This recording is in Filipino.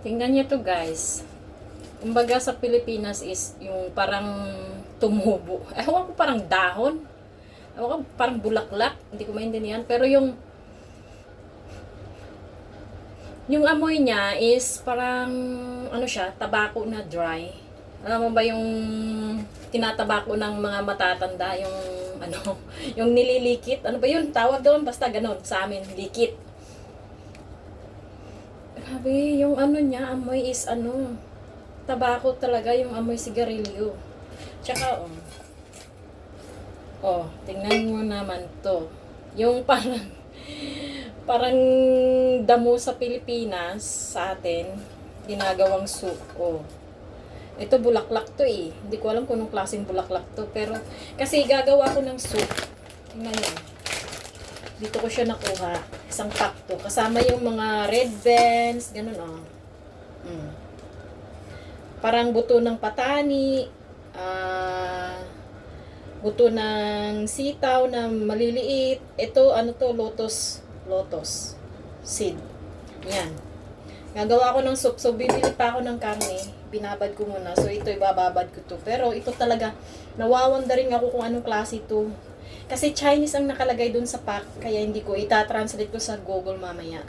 Tingnan niyo to guys. Kumbaga sa Pilipinas is yung parang tumubo. Ewan ko, parang dahon. Ewan ko, parang bulaklak. Hindi ko maintindihan. Pero yung amoy niya is parang ano siya, tabako na dry. Alam mo ba yung tinatabako ng mga matatanda, yung ano, yung nililikit? Ano ba yun? Tawag doon, basta ganon sa amin, likit. Grabe, yung ano niya, amoy is ano, tabako talaga, yung amoy sigarilyo. Tsaka, tingnan mo naman to. Yung parang damo sa Pilipinas, sa atin, ginagawang soup. Ito bulaklak to eh. Hindi ko alam kung anong klaseng bulaklak to. Pero, kasi gagawa ko ng soup. Tingnan nyo. Dito ko siya nakuha. Isang pack to. Kasama yung mga red beans, ganun Parang buto ng patani, buto ng sitaw na maliliit. Ito, ano to, lotus seed. Yan. Gagawa ako ng soup. So, bibili pa ako ng karne. Binabad ko muna. So, ito, ibababad ko to. Pero, ito talaga, nawawanda rin ako kung anong klase ito. Kasi Chinese ang nakalagay dun sa pack. Kaya, hindi ko itatranslate ko sa Google mamaya.